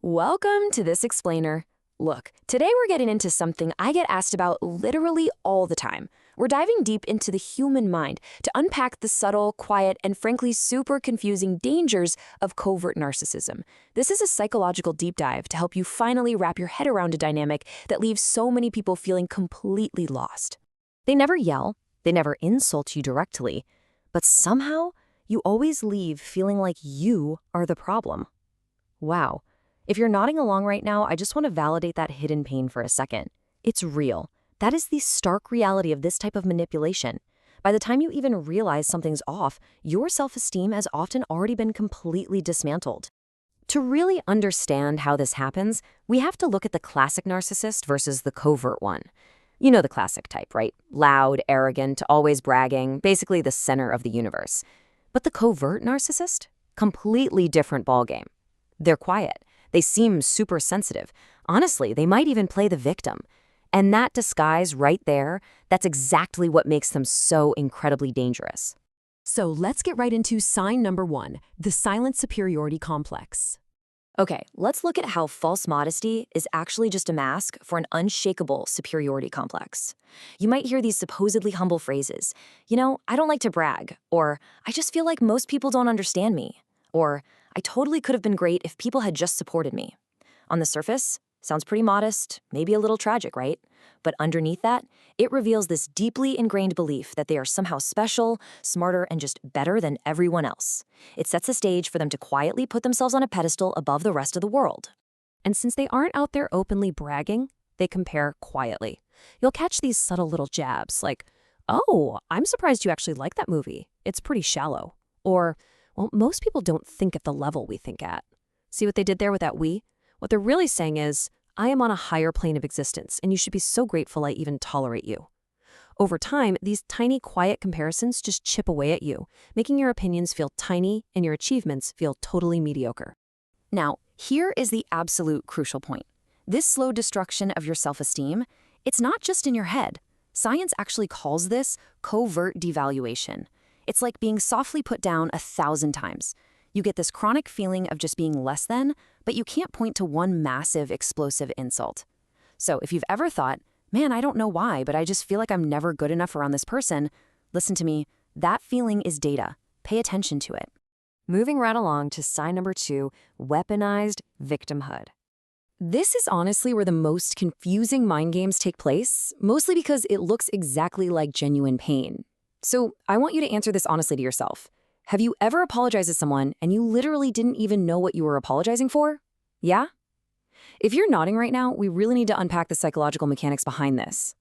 Welcome to this explainer. Look, today we're getting into something I get asked about literally all the time. We're diving deep into the human mind to unpack the subtle, quiet, and frankly super confusing dangers of covert narcissism. This is a psychological deep dive to help you finally wrap your head around a dynamic that leaves so many people feeling completely lost. They never yell, they never insult you directly, but somehow you always leave feeling like you are the problem. Wow. If you're nodding along right now, I just want to validate that hidden pain for a second. It's real. That is the stark reality of this type of manipulation. By the time you even realize something's off, your self-esteem has often already been completely dismantled. To really understand how this happens, we have to look at the classic narcissist versus the covert one. You know the classic type, right? Loud, arrogant, always bragging, basically the center of the universe. But the covert narcissist? Completely different ballgame. They're quiet. They seem super sensitive. Honestly, they might even play the victim. And that disguise right there, that's exactly what makes them so incredibly dangerous. So let's get right into sign number 1, the silent superiority complex. Okay, let's look at how false modesty is actually just a mask for an unshakable superiority complex. You might hear these supposedly humble phrases, I don't like to brag, or I just feel like most people don't understand me, or I totally could have been great if people had just supported me. On the surface, sounds pretty modest, maybe a little tragic, right? But underneath that, it reveals this deeply ingrained belief that they are somehow special, smarter, and just better than everyone else. It sets a stage for them to quietly put themselves on a pedestal above the rest of the world. And since they aren't out there openly bragging, they compare quietly. You'll catch these subtle little jabs like, "Oh, I'm surprised you actually like that movie. It's pretty shallow." Or, "Well, most people don't think at the level we think at." See what they did there with that we? What they're really saying is, I am on a higher plane of existence, and you should be so grateful I even tolerate you. Over time, these tiny, quiet comparisons just chip away at you, making your opinions feel tiny and your achievements feel totally mediocre. Now, here is the absolute crucial point. This slow destruction of your self-esteem, it's not just in your head. Science actually calls this covert devaluation. It's like being softly put down 1,000 times. You get this chronic feeling of just being less than, but you can't point to one massive, explosive insult. So if you've ever thought, man, I don't know why, but I just feel like I'm never good enough around this person, listen to me, that feeling is data. Pay attention to it. Moving right along to sign number 2, weaponized victimhood. This is honestly where the most confusing mind games take place, mostly because it looks exactly like genuine pain. So I want you to answer this honestly to yourself. Have you ever apologized to someone and you literally didn't even know what you were apologizing for? Yeah? If you're nodding right now, we really need to unpack the psychological mechanics behind this.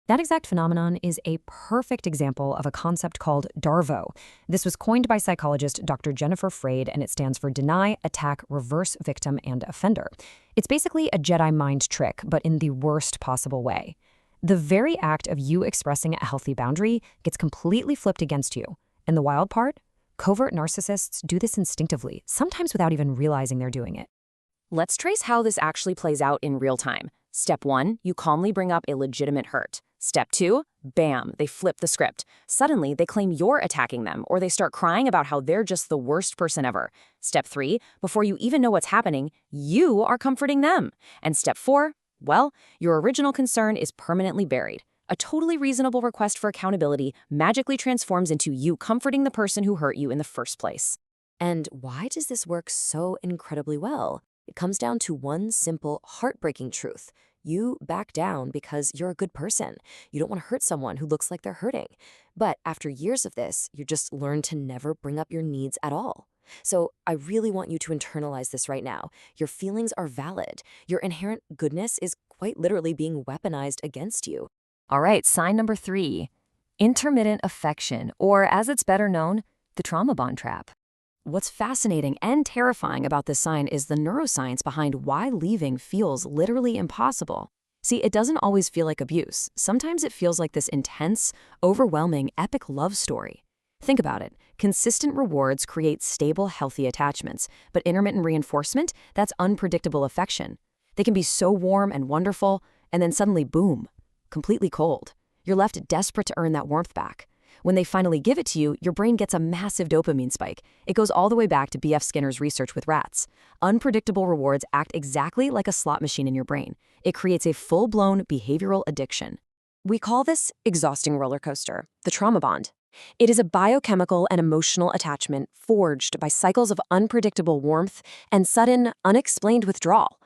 That exact phenomenon is a perfect example of a concept called DARVO. This was coined by psychologist Dr. Jennifer Freyd, and it stands for Deny, Attack, Reverse, Victim, and Offender. It's basically a Jedi mind trick, but in the worst possible way. The very act of you expressing a healthy boundary gets completely flipped against you. And the wild part? Covert narcissists do this instinctively, sometimes without even realizing they're doing it. Let's trace how this actually plays out in real time. Step 1, you calmly bring up a legitimate hurt. Step 2, bam, they flip the script. Suddenly, they claim you're attacking them, or they start crying about how they're just the worst person ever. Step 3, before you even know what's happening, you are comforting them. And step 4, well, your original concern is permanently buried. A totally reasonable request for accountability magically transforms into you comforting the person who hurt you in the first place. And why does this work so incredibly well? It comes down to one simple, heartbreaking truth. You back down because you're a good person. You don't want to hurt someone who looks like they're hurting. But after years of this, you just learn to never bring up your needs at all. So I really want you to internalize this right now. Your feelings are valid. Your inherent goodness is quite literally being weaponized against you. All right, sign number 3, intermittent affection, or as it's better known, the trauma bond trap. What's fascinating and terrifying about this sign is the neuroscience behind why leaving feels literally impossible. See, it doesn't always feel like abuse. Sometimes it feels like this intense, overwhelming, epic love story. Think about it. Consistent rewards create stable, healthy attachments, but intermittent reinforcement, that's unpredictable affection. They can be so warm and wonderful, and then suddenly, boom, completely cold. You're left desperate to earn that warmth back. When they finally give it to you, your brain gets a massive dopamine spike. It goes all the way back to B.F. Skinner's research with rats. Unpredictable rewards act exactly like a slot machine in your brain. It creates a full-blown behavioral addiction. We call this exhausting roller coaster, the trauma bond. It is a biochemical and emotional attachment forged by cycles of unpredictable warmth and sudden, unexplained withdrawal.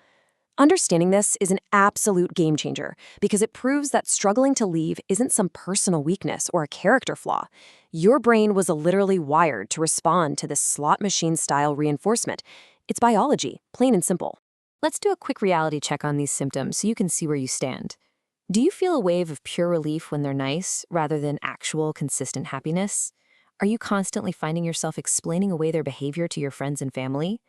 Understanding this is an absolute game changer because it proves that struggling to leave isn't some personal weakness or a character flaw. Your brain was literally wired to respond to this slot machine-style reinforcement. It's biology, plain and simple. Let's do a quick reality check on these symptoms so you can see where you stand. Do you feel a wave of pure relief when they're nice, rather than actual, consistent happiness? Are you constantly finding yourself explaining away their behavior to your friends and family?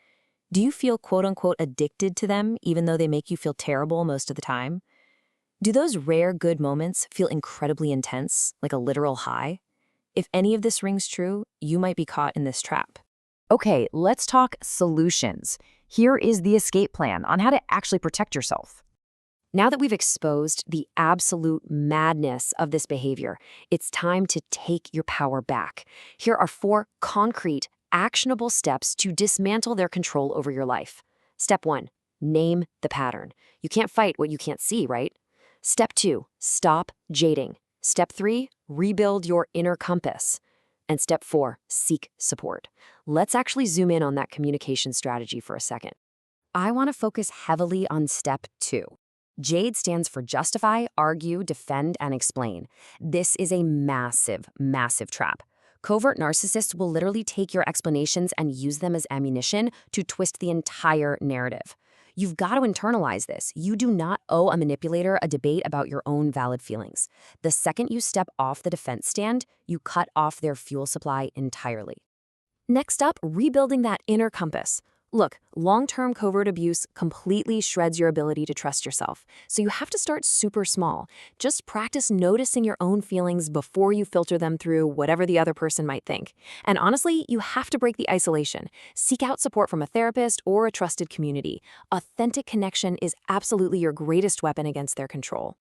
Do you feel quote-unquote addicted to them, even though they make you feel terrible most of the time? Do those rare good moments feel incredibly intense, like a literal high? If any of this rings true, you might be caught in this trap. Okay, let's talk solutions. Here is the escape plan on how to actually protect yourself. Now that we've exposed the absolute madness of this behavior, it's time to take your power back. Here are 4 concrete, actionable steps to dismantle their control over your life. Step 1, name the pattern. You can't fight what you can't see, right? Step 2, stop jading. Step 3, rebuild your inner compass. And step 4, seek support. Let's actually zoom in on that communication strategy for a second. I want to focus heavily on step 2. JADE stands for justify, argue, defend, and explain. This is a massive, massive trap. Covert narcissists will literally take your explanations and use them as ammunition to twist the entire narrative. You've got to internalize this. You do not owe a manipulator a debate about your own valid feelings. The second you step off the defense stand, you cut off their fuel supply entirely. Next up, rebuilding that inner compass. Look, long-term covert abuse completely shreds your ability to trust yourself, so you have to start super small. Just practice noticing your own feelings before you filter them through whatever the other person might think. And honestly, you have to break the isolation. Seek out support from a therapist or a trusted community. Authentic connection is absolutely your greatest weapon against their control.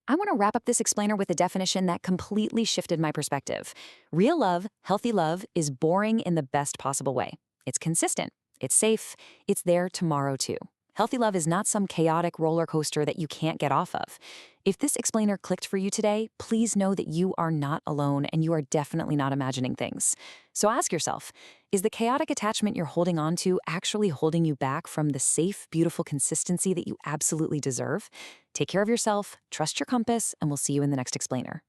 I want to wrap up this explainer with a definition that completely shifted my perspective. Real love, healthy love, is boring in the best possible way. It's consistent. It's safe. It's there tomorrow, too. Healthy love is not some chaotic roller coaster that you can't get off of. If this explainer clicked for you today, please know that you are not alone and you are definitely not imagining things. So ask yourself, is the chaotic attachment you're holding on to actually holding you back from the safe, beautiful consistency that you absolutely deserve? Take care of yourself, trust your compass, and we'll see you in the next explainer.